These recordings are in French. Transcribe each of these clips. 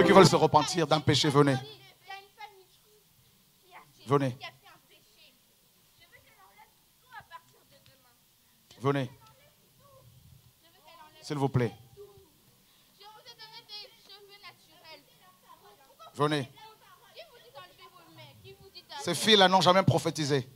qui veulent se repentir d'un péché, venez. Venez. Venez. S'il vous plaît. Venez. Ces filles-là n'ont jamais prophétisé.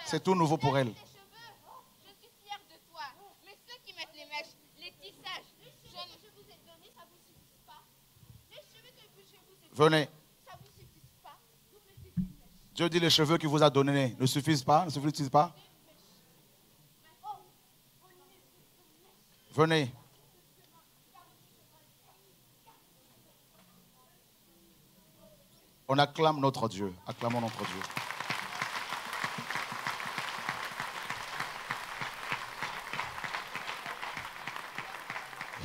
C'est tout nouveau pour elles. Je suis fière de toi. Mais ceux qui mettent les mèches, les tissages, je vous ai donné, ça vous suffit pas. Les cheveux que je vous ai donnés, Venez. ça vous suffit pas. Vous mettez des mèches. Dieu dit les cheveux qu'il vous a donnés ne suffisent pas, ne suffisent pas. Venez. On acclame notre Dieu. Acclamons notre Dieu.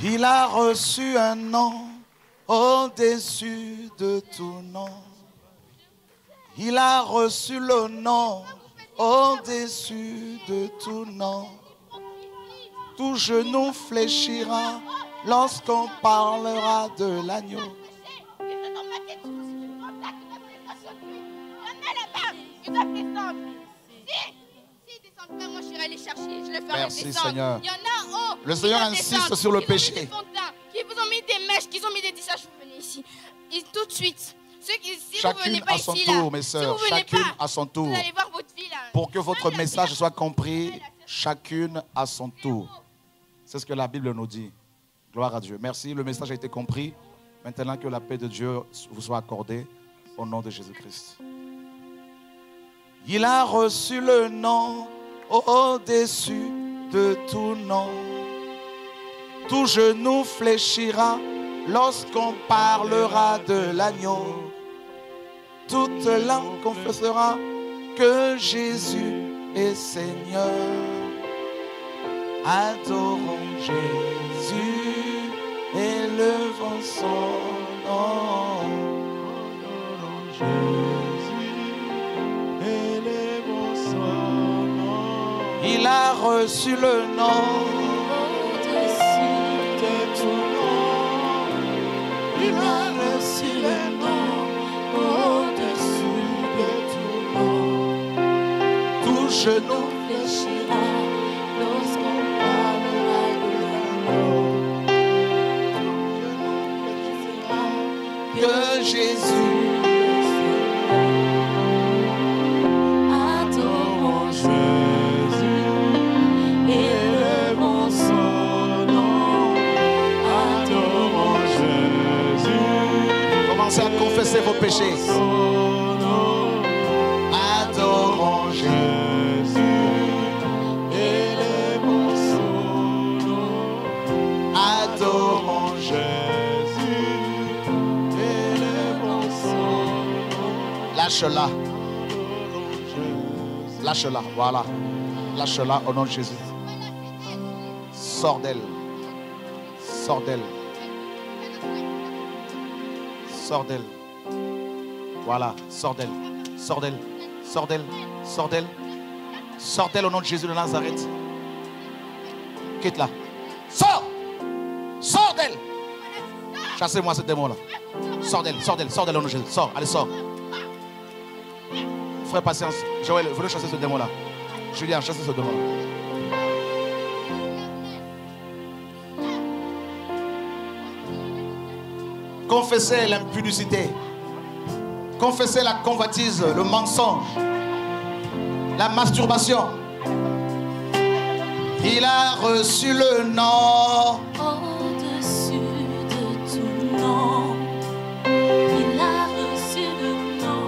Il a reçu un nom au-dessus de tout nom. Il a reçu le nom au-dessus de tout nom. Tout genou fléchira lorsqu'on parlera de l'agneau. Moi, je vais aller chercher. Je le ferai Merci, descendre. Seigneur. Il y en a en haut. Le Seigneur insiste sur le péché. Qui vous ont mis des mèches, qui vous ont mis des tissages. Vous venez ici. Et tout de suite. Ceux qui, si Chacune vous venez pas à son ici, tour, là, mes si sœurs. vous venez Chacune pas, à son tour. vous allez voir votre fille là. Pour que votre message soit compris, chacune à son tour. C'est ce que la Bible nous dit. Gloire à Dieu. Merci, le message a été compris. Maintenant que la paix de Dieu vous soit accordée au nom de Jésus-Christ. Il a reçu le nom au-dessus de tout nom. Tout genou fléchira lorsqu'on parlera de l'agneau. Toute langue confessera que Jésus est Seigneur. Adorons Jésus, élevons son nom. Adorons Jésus, élevons son nom. Il a reçu le nom au-dessus de tout nom. Il a reçu le nom au-dessus de tout nom. Tout genou fléchira lorsqu'on parlera de l'agneau. Que Jésus est Seigneur. Adorons Jésus, élevons son nom. Adorons Jésus. Commencez à confesser vos péchés. Adorons Jésus, élevons son nom. Adorons Jésus, élevons son nom. Lâche-la. Lâche-la, voilà. Lâche-la au nom de Jésus. Sors d'elle. Sors d'elle. Sors d'elle. Voilà, sors d'elle. Sors d'elle. Sors d'elle. Sors d'elle. Sors d'elle au nom de Jésus de Nazareth. Quitte-la. Sors. Sors d'elle. Chassez-moi ce démon-là. Sors d'elle, sors d'elle, sors d'elle au nom de Jésus. Sors, allez, sors. Frère, patience. Joël, venez chasser ce démon-là. Julien, chassez ce démon-là. Confessez l'impudicité. Confessez la convoitise, le mensonge, la masturbation. Il a reçu le nom au-dessus de tout nom. Il a reçu le nom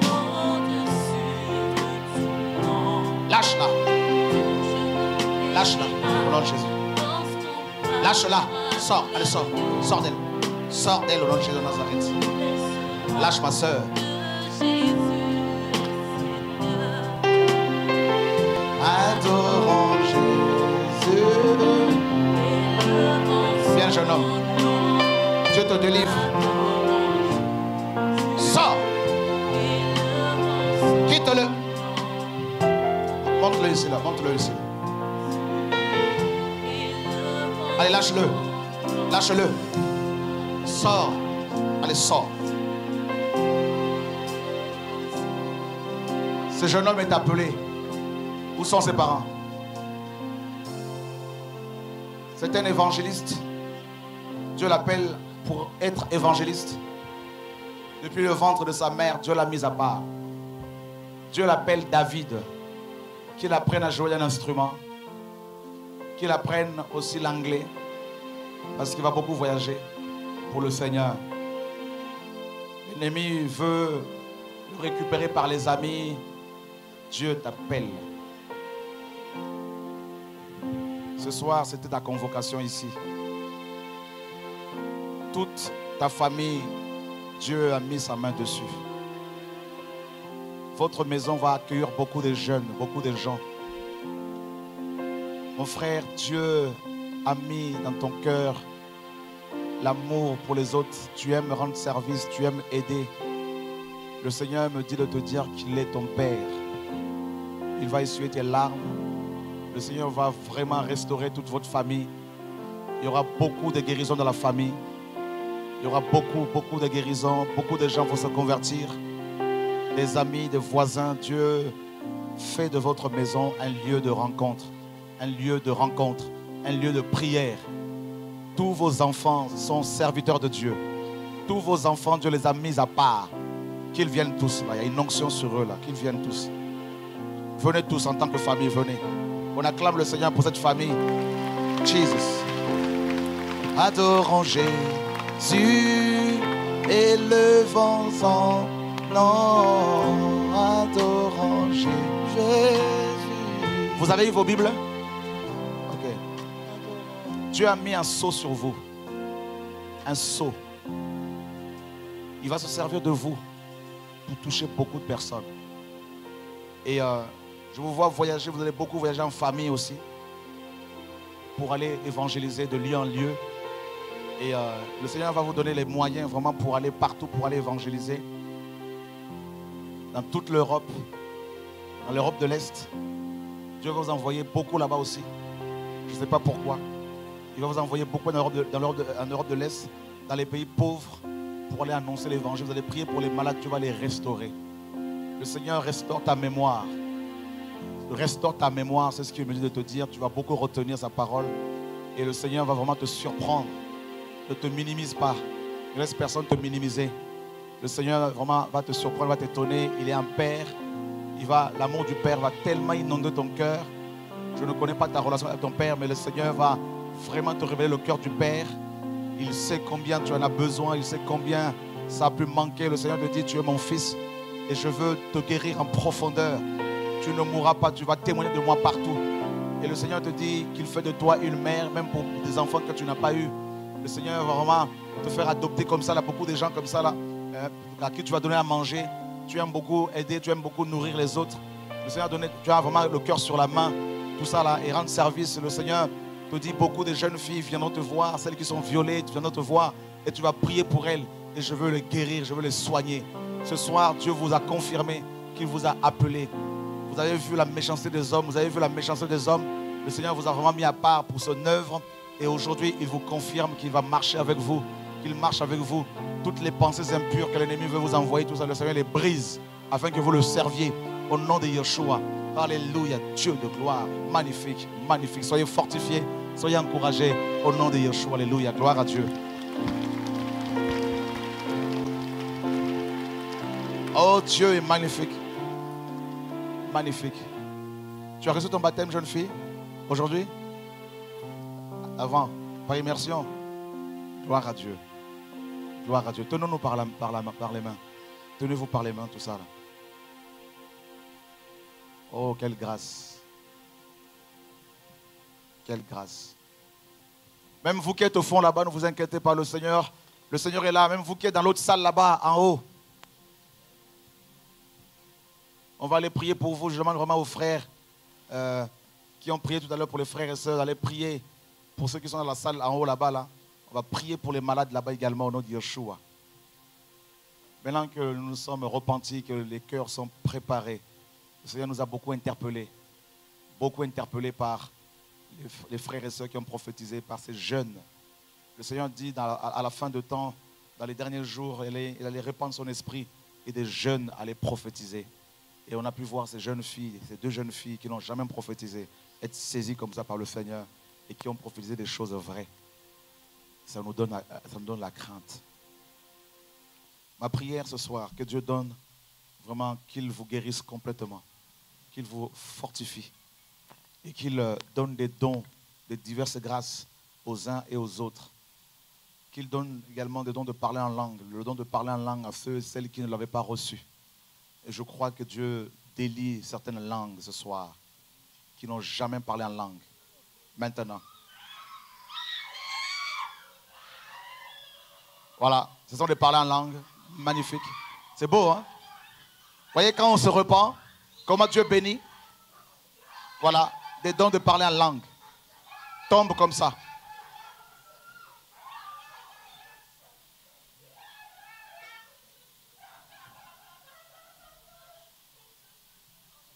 au-dessus de tout nom. Lâche-la. Lâche-la au nom de Jésus. Lâche-la. Sors. Allez, sors. Sors d'elle. Sors d'elle au nom de Jésus de Nazareth. Lâche ma soeur. Adorons Jésus. Viens, jeune homme. Dieu te délivre. Sors. Quitte-le. Montre-le ici, là. Montre-le ici. Allez, lâche-le. Lâche-le. Sors. Allez, sors. Ce jeune homme est appelé. Où sont ses parents? C'est un évangéliste. Dieu l'appelle pour être évangéliste. Depuis le ventre de sa mère, Dieu l'a mis à part. Dieu l'appelle David. Qu'il apprenne à jouer un instrument. Qu'il apprenne aussi l'anglais. Parce qu'il va beaucoup voyager pour le Seigneur. L'ennemi veut le récupérer par les amis. Dieu t'appelle. Ce soir, c'était ta convocation ici. Toute ta famille, Dieu a mis sa main dessus. Votre maison va accueillir beaucoup de jeunes, beaucoup de gens. Mon frère, Dieu a mis dans ton cœur l'amour pour les autres. Tu aimes rendre service, tu aimes aider. Le Seigneur me dit de te dire qu'il est ton Père. Il va essuyer tes larmes. Le Seigneur va vraiment restaurer toute votre famille. Il y aura beaucoup de guérisons dans la famille. Il y aura beaucoup de guérisons. Beaucoup de gens vont se convertir. Des amis, des voisins. Dieu fait de votre maison un lieu de rencontre. Un lieu de rencontre. Un lieu de prière. Tous vos enfants sont serviteurs de Dieu. Tous vos enfants, Dieu les a mis à part. Qu'ils viennent tous. Là. Il y a une onction sur eux là. Qu'ils viennent tous. Venez tous en tant que famille, venez. On acclame le Seigneur pour cette famille. Jesus. Adorons Jésus, élevons son nom. Adorons Jésus. Vous avez eu vos Bibles? Ok. Dieu a mis un sceau sur vous. Un sceau. Il va se servir de vous pour toucher beaucoup de personnes. Et je vous vois voyager, vous allez beaucoup voyager en famille aussi pour aller évangéliser de lieu en lieu. Et le Seigneur va vous donner les moyens vraiment pour aller partout, pour aller évangéliser dans toute l'Europe, dans l'Europe de l'Est. Dieu va vous envoyer beaucoup là-bas aussi. Je ne sais pas pourquoi. Il va vous envoyer beaucoup en Europe de l'Est, dans les pays pauvres, pour aller annoncer l'évangile. Vous allez prier pour les malades, Dieu va les restaurer. Le Seigneur restaure ta mémoire. Restaure ta mémoire, c'est ce qu'il me dit de te dire. Tu vas beaucoup retenir sa parole. Et le Seigneur va vraiment te surprendre. Ne te minimise pas. Ne laisse personne te minimiser. Le Seigneur vraiment va te surprendre, va t'étonner. Il est un Père. L'amour du Père va tellement inonder ton cœur. Je ne connais pas ta relation avec ton Père, mais le Seigneur va vraiment te révéler le cœur du Père. Il sait combien tu en as besoin. Il sait combien ça a pu manquer. Le Seigneur te dit, tu es mon fils. Et je veux te guérir en profondeur. Tu ne mourras pas, tu vas témoigner de moi partout. Et le Seigneur te dit qu'il fait de toi une mère, même pour des enfants que tu n'as pas eu. Le Seigneur va vraiment te faire adopter comme ça. Là, beaucoup de gens comme ça, là, à qui tu vas donner à manger. Tu aimes beaucoup aider, tu aimes beaucoup nourrir les autres. Le Seigneur tu as vraiment le cœur sur la main. Tout ça là, et rendre service. Le Seigneur te dit, beaucoup de jeunes filles viendront te voir. Celles qui sont violées, viendront te voir. Et tu vas prier pour elles. Et je veux les guérir, je veux les soigner. Ce soir, Dieu vous a confirmé qu'il vous a appelé. Vous avez vu la méchanceté des hommes, vous avez vu la méchanceté des hommes. Le Seigneur vous a vraiment mis à part pour son œuvre. Et aujourd'hui, il vous confirme qu'il va marcher avec vous, qu'il marche avec vous. Toutes les pensées impures que l'ennemi veut vous envoyer, tout ça, le Seigneur les brise afin que vous le serviez au nom de Yeshua. Alléluia, Dieu de gloire. Magnifique, magnifique. Soyez fortifiés, soyez encouragés au nom de Yeshua. Alléluia, gloire à Dieu. Oh, Dieu est magnifique. Magnifique. Tu as reçu ton baptême, jeune fille, aujourd'hui? Avant, par immersion. Gloire à Dieu. Gloire à Dieu. Tenons-nous par les mains. Tenez-vous par les mains, tout ça là. Oh, quelle grâce. Quelle grâce. Même vous qui êtes au fond là-bas, ne vous inquiétez pas, le Seigneur est là. Même vous qui êtes dans l'autre salle là-bas, en haut. On va aller prier pour vous. Je demande vraiment aux frères qui ont prié tout à l'heure pour les frères et sœurs d'aller prier pour ceux qui sont dans la salle en haut là-bas. Là. On va prier pour les malades là-bas également au nom de Yeshua. Maintenant que nous nous sommes repentis, que les cœurs sont préparés, le Seigneur nous a beaucoup interpellés par les frères et sœurs qui ont prophétisé, par ces jeunes. Le Seigneur dit à la fin de temps dans les derniers jours, il allait répandre son esprit et des jeunes allaient prophétiser. Et on a pu voir ces jeunes filles, ces deux jeunes filles qui n'ont jamais prophétisé, être saisies comme ça par le Seigneur et qui ont prophétisé des choses vraies. Ça nous donne la crainte. Ma prière ce soir, que Dieu donne vraiment qu'il vous guérisse complètement, qu'il vous fortifie et qu'il donne des dons, des diverses grâces aux uns et aux autres. Qu'il donne également des dons de parler en langue, le don de parler en langue à ceux et celles qui ne l'avaient pas reçu. Et je crois que Dieu délie certaines langues ce soir qui n'ont jamais parlé en langue. Maintenant. Voilà, ce sont des parler en langue magnifiques. C'est beau, hein? Vous voyez, quand on se repent, comment Dieu bénit. Voilà, des dons de parler en langue. Tombent comme ça.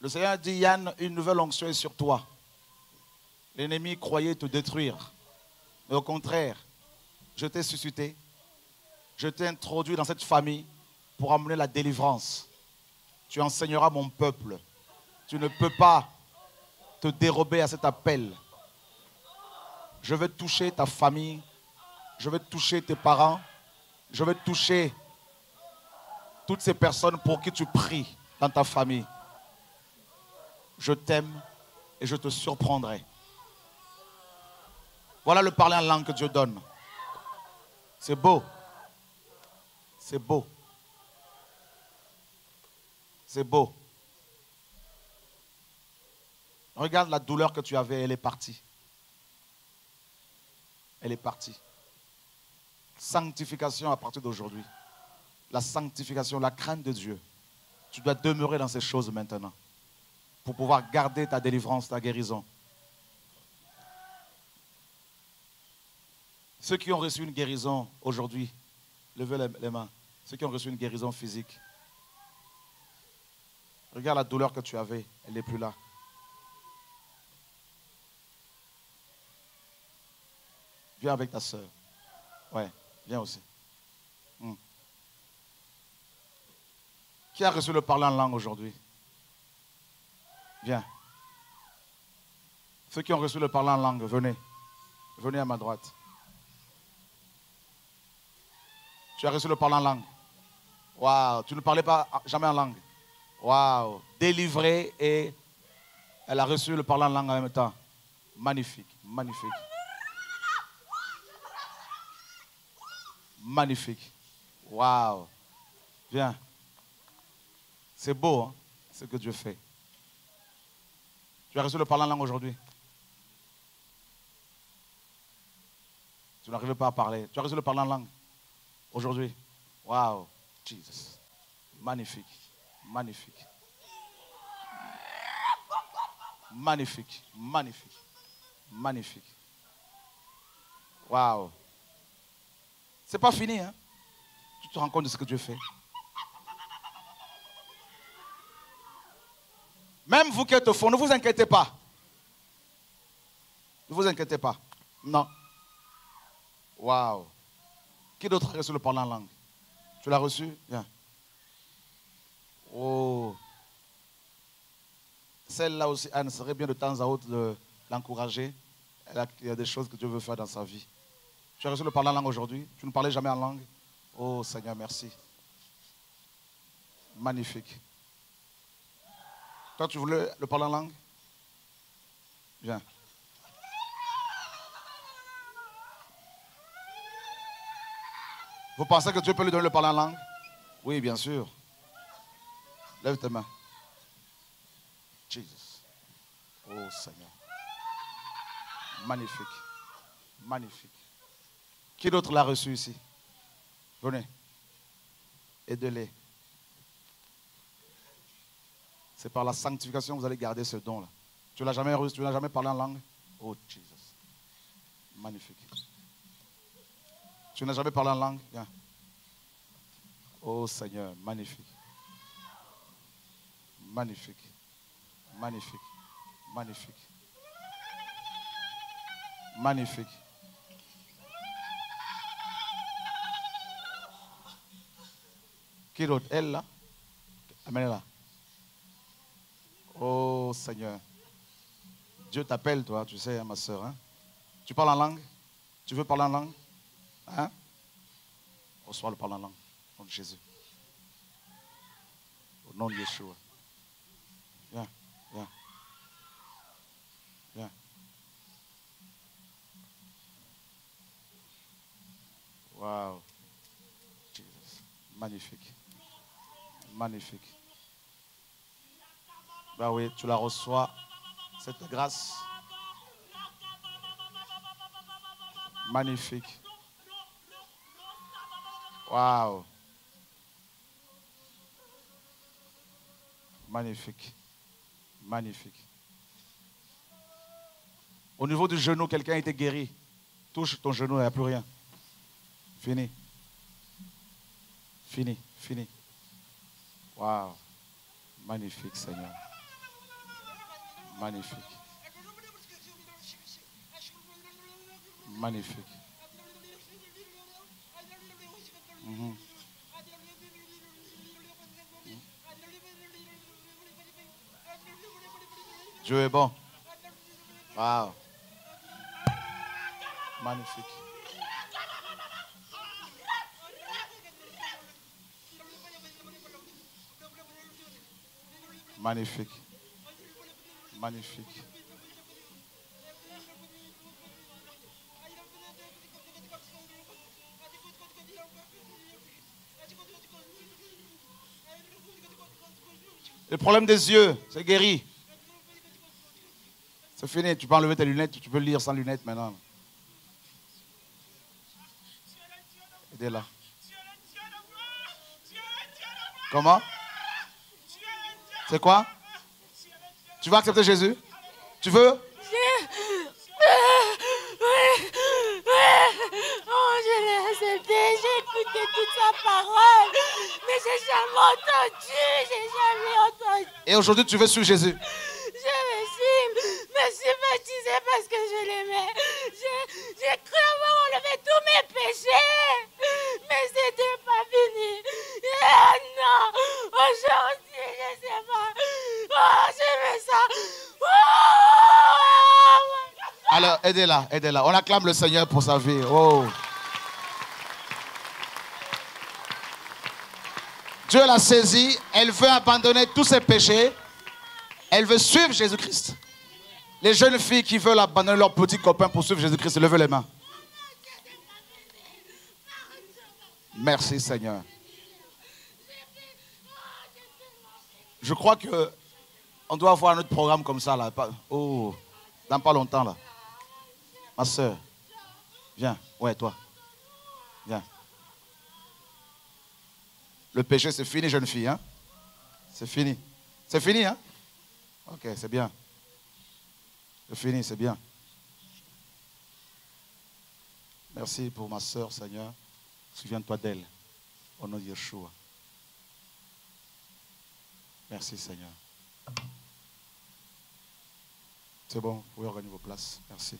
Le Seigneur dit, Yann, une nouvelle onction est sur toi. L'ennemi croyait te détruire. Mais au contraire, je t'ai suscité. Je t'ai introduit dans cette famille pour amener la délivrance. Tu enseigneras mon peuple. Tu ne peux pas te dérober à cet appel. Je vais toucher ta famille. Je vais toucher tes parents. Je vais toucher toutes ces personnes pour qui tu pries dans ta famille. Je t'aime et je te surprendrai. Voilà le parler en langue que Dieu donne. C'est beau. C'est beau. C'est beau. Regarde la douleur que tu avais, elle est partie. Elle est partie. Sanctification à partir d'aujourd'hui. La sanctification, la crainte de Dieu. Tu dois demeurer dans ces choses maintenant pour pouvoir garder ta délivrance, ta guérison. Ceux qui ont reçu une guérison aujourd'hui, levez les mains. Ceux qui ont reçu une guérison physique. Regarde la douleur que tu avais, elle n'est plus là. Viens avec ta soeur. Ouais, viens aussi. Qui a reçu le parler en langue aujourd'hui? Viens. Ceux qui ont reçu le parler en langue, venez. Venez à ma droite. Tu as reçu le parler en langue. Waouh, tu ne parlais pas jamais en langue. Waouh, délivré et elle a reçu le parler en langue en même temps. Magnifique, magnifique. Magnifique. Waouh. Viens. C'est beau, hein, ce que Dieu fait. Tu as reçu le parler en langue aujourd'hui. Tu n'arrivais pas à parler. Tu as reçu le parler en langue aujourd'hui. Waouh. Jesus. Magnifique. Magnifique. Magnifique. Magnifique. Magnifique. Waouh. C'est pas fini, hein? Tu te rends compte de ce que Dieu fait. Même vous qui êtes au fond, ne vous inquiétez pas. Ne vous inquiétez pas. Non. Waouh. Qui d'autre a reçu le parler en langue? Tu l'as reçu? Viens. Oh. Celle-là aussi, Anne, serait bien de temps à autre de l'encourager. Il y a des choses que Dieu veut faire dans sa vie. Tu as reçu le parler en langue aujourd'hui? Tu ne parlais jamais en langue? Oh Seigneur, merci. Magnifique. Toi, tu voulais le parler en langue? Viens. Vous pensez que Dieu peut lui donner le parler en langue? Oui, bien sûr. Lève tes mains. Jesus. Oh Seigneur. Magnifique. Magnifique. Qui d'autre l'a reçu ici? Venez. Aidez-les. C'est par la sanctification que vous allez garder ce don-là. Tu ne l'as jamais reçu, tu n'as jamais parlé en langue? Oh Jesus. Magnifique. Tu n'as jamais parlé en langue? Viens. Oh Seigneur, magnifique. Magnifique. Magnifique. Magnifique. Magnifique. Qui d'autre? Elle là? Amenez-la. Oh Seigneur. Dieu t'appelle, toi, tu sais, hein, ma soeur. Hein? Tu parles en langue? Tu veux parler en langue? Hein? Reçois le parler en langue. Au nom de Jésus. Au nom de Yeshua. Viens, viens. Viens. Wow. Jesus. Magnifique. Magnifique. Ben oui, tu la reçois, cette grâce. Magnifique. Wow. Magnifique. Magnifique. Au niveau du genou, quelqu'un a été guéri. Touche ton genou, il n'y a plus rien. Fini. Fini. Fini. Wow. Magnifique, Seigneur. Magnifique. Magnifique. Mhm. Dieu est bon. Wow. Magnifique. Magnifique. Magnifique. Le problème des yeux, c'est guéri. C'est fini, tu peux enlever tes lunettes, tu peux lire sans lunettes maintenant. Aidez-la. Comment? C'est quoi? Tu veux accepter Jésus? Tu veux? Oh, je l'ai accepté, j'ai écouté toute sa parole, mais j'ai jamais entendu. Et aujourd'hui, tu veux suivre Jésus? Je me suis baptisé parce que je l'aimais. J'ai cru avoir enlevé tous mes péchés, mais c'était pas fini. Ah non, aujourd'hui, je sais pas. Oh, j'aimais ça. Oh! Alors, aidez-la, aidez-la. On acclame le Seigneur pour sa vie. Oh. Dieu l'a saisie. Elle veut abandonner tous ses péchés. Elle veut suivre Jésus-Christ. Les jeunes filles qui veulent abandonner leurs petits copains pour suivre Jésus-Christ, levez les mains. Merci Seigneur. Je crois que on doit avoir un autre programme comme ça là. Oh, dans pas longtemps là. Ma soeur, viens. Ouais, toi. Viens. Le péché, c'est fini, jeune fille. Hein? C'est fini. C'est fini, hein? Ok, c'est bien. C'est fini, c'est bien. Merci pour ma soeur, Seigneur. Souviens-toi d'elle. Au nom de Yeshua. Merci, Seigneur. C'est bon, vous pouvez regagner vos places. Merci.